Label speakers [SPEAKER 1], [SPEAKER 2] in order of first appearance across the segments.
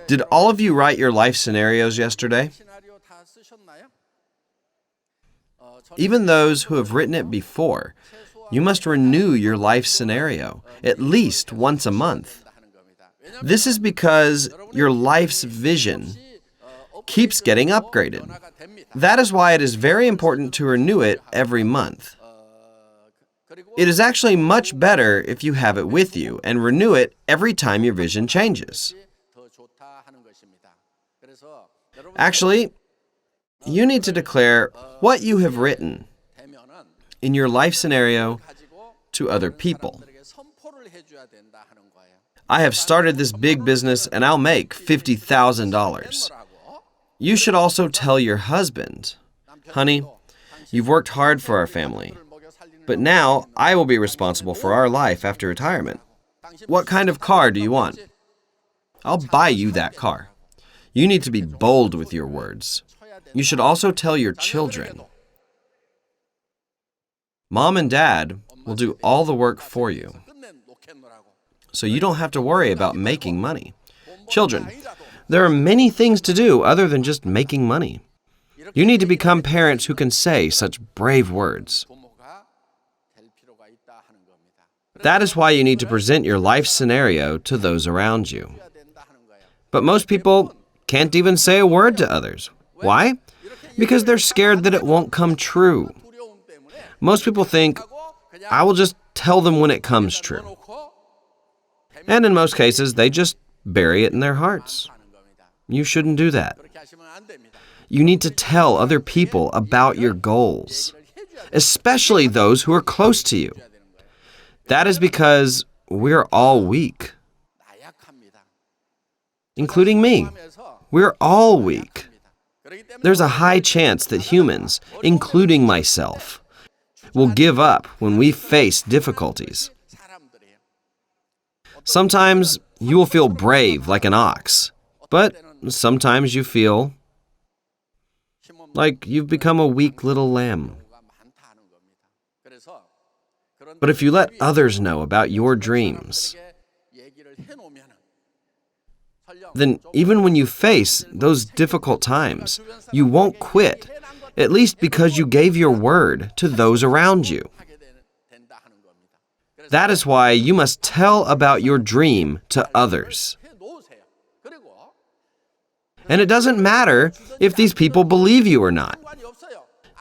[SPEAKER 1] Did all of you write your life scenarios yesterday? Even those who have written it before, you must renew your life scenario at least once a month. This is because your life's vision keeps getting upgraded. That is why it is very important to renew it every month. It is actually much better if you have it with you and renew it every time your vision changes. Actually, you need to declare what you have written in your life scenario to other people. I have started this big business and I'll make $50,000. You should also tell your husband, honey, you've worked hard for our family, but now I will be responsible for our life after retirement. What kind of car do you want? I'll buy you that car. You need to be bold with your words. You should also tell your children. Mom and Dad will do all the work for you, so you don't have to worry about making money. Children, there are many things to do other than just making money. You need to become parents who can say such brave words. That is why you need to present your life scenario to those around you. But most people can't even say a word to others. Why? Because they're scared that it won't come true. Most people think, I will just tell them when it comes true. And in most cases, they just bury it in their hearts. You shouldn't do that. You need to tell other people about your goals, especially those who are close to you. That is because we're all weak, including me. We're all weak. There's a high chance that humans, including myself, will give up when we face difficulties. Sometimes you will feel brave like an ox, but sometimes you feel like you've become a weak little lamb. But if you let others know about your dreams, then even when you face those difficult times, you won't quit, at least because you gave your word to those around you. That is why you must tell about your dream to others. And it doesn't matter if these people believe you or not.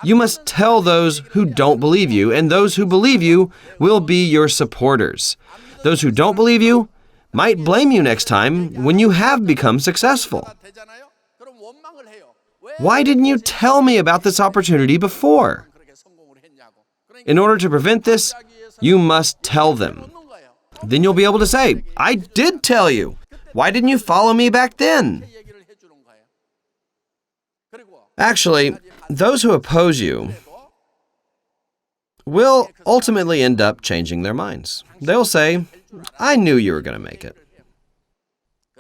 [SPEAKER 1] You must tell those who don't believe you, and those who believe you will be your supporters. Those who don't believe you might blame you next time when you have become successful. Why didn't you tell me about this opportunity before? In order to prevent this, you must tell them. Then you'll be able to say, I did tell you. Why didn't you follow me back then? Actually, those who oppose you will ultimately end up changing their minds. They'll say, I knew you were going to make it.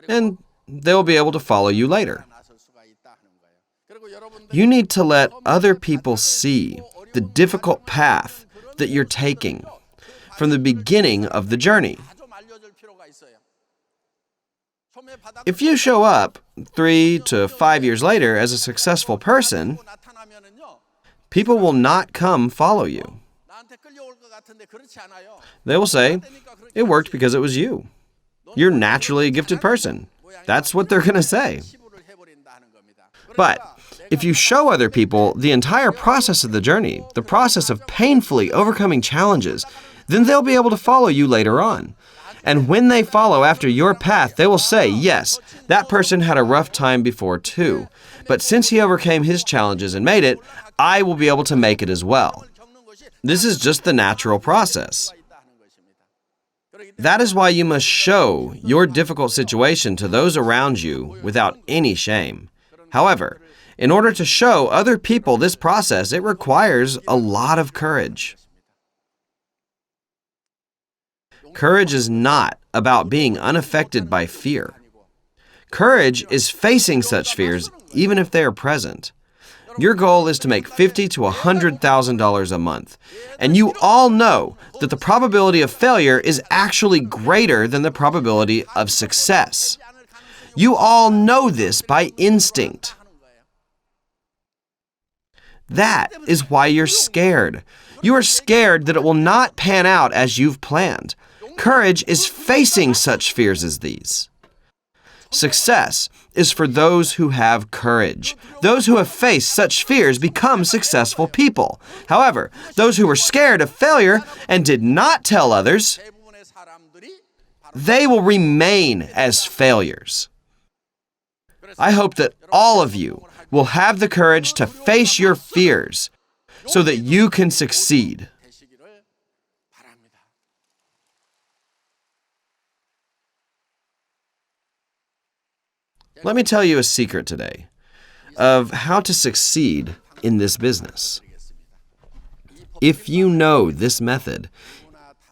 [SPEAKER 1] And they'll be able to follow you later. You need to let other people see the difficult path that you're taking from the beginning of the journey. If you show up 3 to 5 years later as a successful person, people will not come follow you. They will say, it worked because it was you. You're naturally a gifted person. That's what they're going to say. But if you show other people the entire process of the journey, the process of painfully overcoming challenges, then they'll be able to follow you later on. And when they follow after your path, they will say, yes, that person had a rough time before too. But since he overcame his challenges and made it, I will be able to make it as well. This is just the natural process. That is why you must show your difficult situation to those around you without any shame. However, in order to show other people this process, it requires a lot of courage. Courage is not about being unaffected by fear. Courage is facing such fears even if they are present. Your goal is to make $50,000 to $100,000 a month, and you all know that the probability of failure is actually greater than the probability of success. You all know this by instinct. That is why you're scared. You are scared that it will not pan out as you've planned. Courage is facing such fears as these. Success is for those who have courage. Those who have faced such fears become successful people. However, those who were scared of failure and did not tell others, they will remain as failures. I hope that all of you will have the courage to face your fears so that you can succeed. Let me tell you a secret today of how to succeed in this business. If you know this method,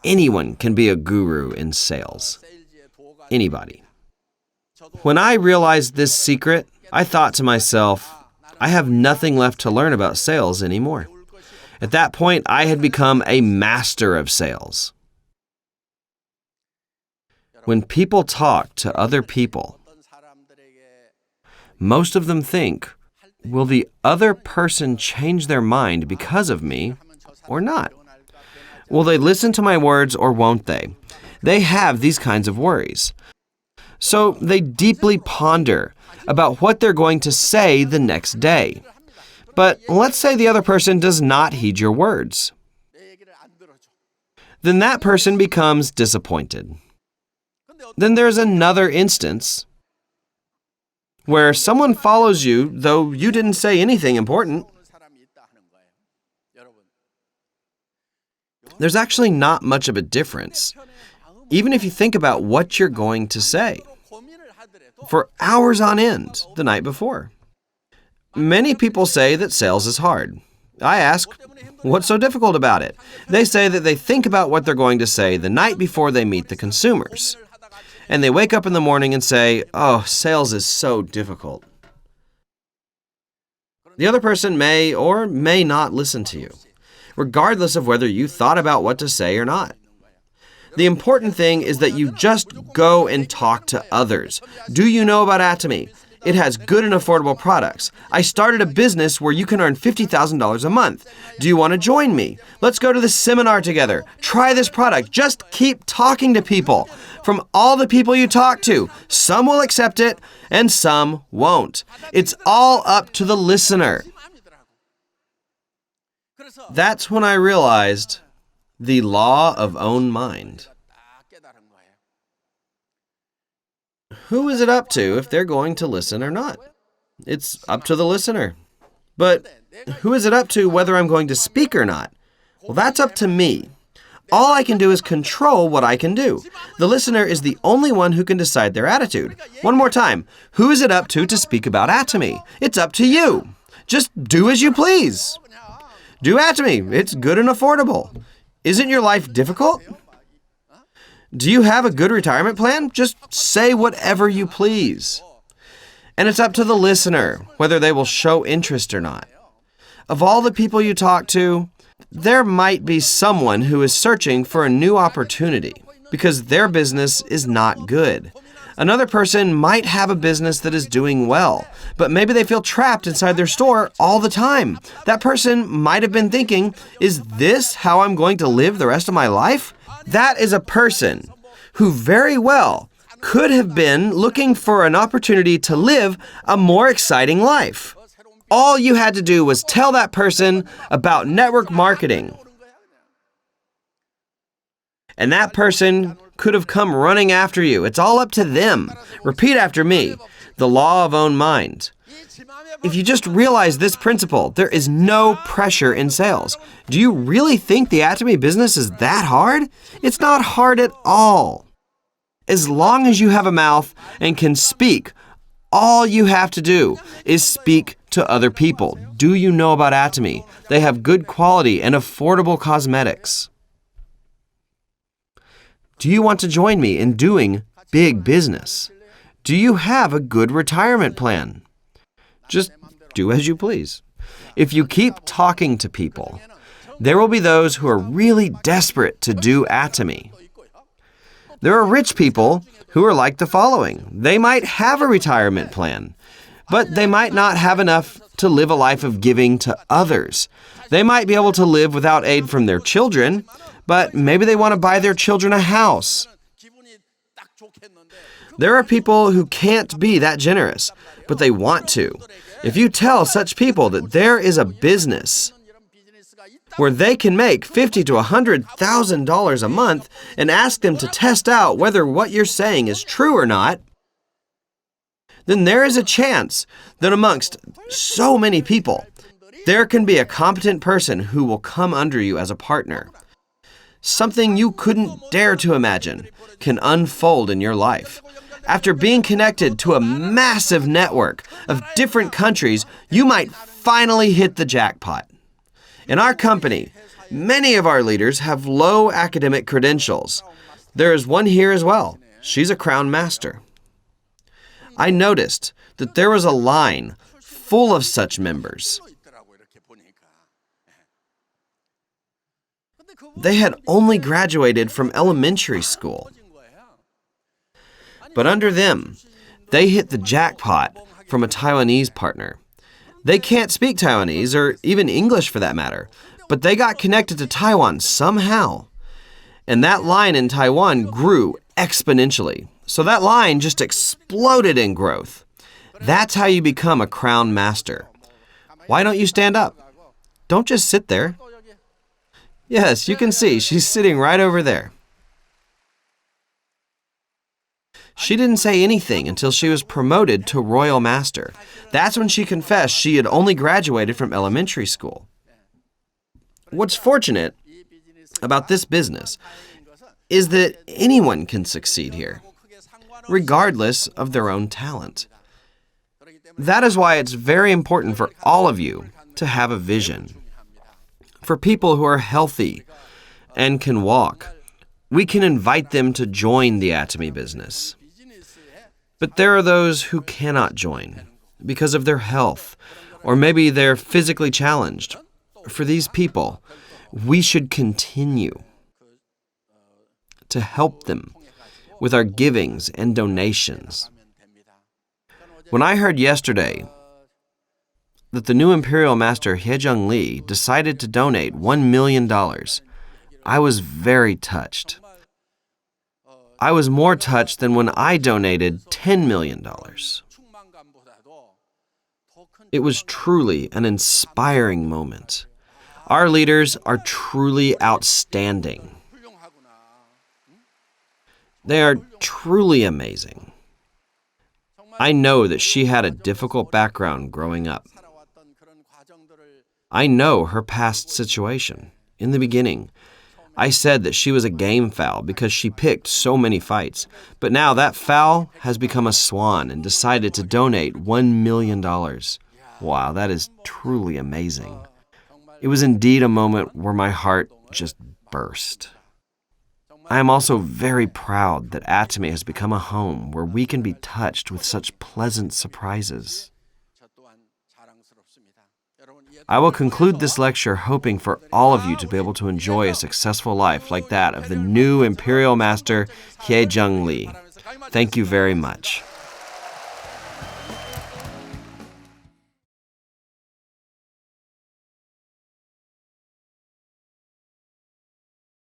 [SPEAKER 1] anyone can be a guru in sales. Anybody. When I realized this secret, I thought to myself, I have nothing left to learn about sales anymore. At that point, I had become a master of sales. When people talk to other people, most of them think, will the other person change their mind because of me or not? Will they listen to my words or won't they? They have these kinds of worries. So they deeply ponder about what they're going to say the next day. But let's say the other person does not heed your words. Then that person becomes disappointed. Then there's another instance where someone follows you, though you didn't say anything important. There's actually not much of a difference, even if you think about what you're going to say, for hours on end the night before. Many people say that sales is hard. I ask, what's so difficult about it? They say that they think about what they're going to say the night before they meet the consumers. And they wake up in the morning and say, oh, sales is so difficult. The other person may or may not listen to you, regardless of whether you thought about what to say or not. The important thing is that you just go and talk to others. Do you know about Atomy? It has good and affordable products. I started a business where you can earn $50,000 a month. Do you want to join me? Let's go to the seminar together. Try this product. Just keep talking to people. From all the people you talk to, some will accept it and some won't. It's all up to the listener. That's when I realized the law of own mind. Who is it up to if they're going to listen or not? It's up to the listener. But who is it up to whether I'm going to speak or not? Well, that's up to me. All I can do is control what I can do. The listener is the only one who can decide their attitude. One more time. Who is it up to speak about Atomy? It's up to you. Just do as you please. Do Atomy. It's good and affordable. Isn't your life difficult? Do you have a good retirement plan? Just say whatever you please. And it's up to the listener whether they will show interest or not. Of all the people you talk to, there might be someone who is searching for a new opportunity because their business is not good. Another person might have a business that is doing well, but maybe they feel trapped inside their store all the time. That person might have been thinking, is this how I'm going to live the rest of my life? That is a person who very well could have been looking for an opportunity to live a more exciting life. All you had to do was tell that person about network marketing. And that person could have come running after you. It's all up to them. Repeat after me. The law of own mind. If you just realize this principle, there is no pressure in sales. Do you really think the Atomy business is that hard? It's not hard at all. As long as you have a mouth and can speak, all you have to do is speak to other people. Do you know about Atomy? They have good quality and affordable cosmetics. Do you want to join me in doing big business? Do you have a good retirement plan? Just do as you please. If you keep talking to people, there will be those who are really desperate to do Atomy. There are rich people who are like the following. They might have a retirement plan, but they might not have enough to live a life of giving to others. They might be able to live without aid from their children, but maybe they want to buy their children a house. There are people who can't be that generous, but they want to. If you tell such people that there is a business where they can make $50,000 to $100,000 a month and ask them to test out whether what you're saying is true or not, then there is a chance that amongst so many people, there can be a competent person who will come under you as a partner. Something you couldn't dare to imagine can unfold in your life. After being connected to a massive network of different countries, you might finally hit the jackpot. In our company, many of our leaders have low academic credentials. There is one here as well. She's a Crown Master. I noticed that there was a line full of such members. They had only graduated from elementary school. But under them, they hit the jackpot from a Taiwanese partner. They can't speak Taiwanese or even English for that matter, but they got connected to Taiwan somehow. And that line in Taiwan grew exponentially. So that line just exploded in growth. That's how you become a Crown Master. Why don't you stand up? Don't just sit there. Yes, you can see she's sitting right over there. She didn't say anything until she was promoted to Royal Master. That's when she confessed she had only graduated from elementary school. What's fortunate about this business is that anyone can succeed here, regardless of their own talent. That is why it's very important for all of you to have a vision. For people who are healthy and can walk, we can invite them to join the Atomy business. But there are those who cannot join because of their health, or maybe they're physically challenged. For these people, we should continue to help them with our givings and donations. When I heard yesterday that the new Imperial Master Haejung Lee decided to donate $1 million, I was very touched. I was more touched than when I donated $10 million. It was truly an inspiring moment. Our leaders are truly outstanding. They are truly amazing. I know that she had a difficult background growing up. I know her past situation. In the beginning, I said that she was a game fowl because she picked so many fights. But now that fowl has become a swan and decided to donate $1 million. Wow, that is truly amazing. It was indeed a moment where my heart just burst. I am also very proud that Atomy has become a home where we can be touched with such pleasant surprises. I will conclude this lecture hoping for all of you to be able to enjoy a successful life like that of the new Imperial Master Haejung Lee. Thank you very much.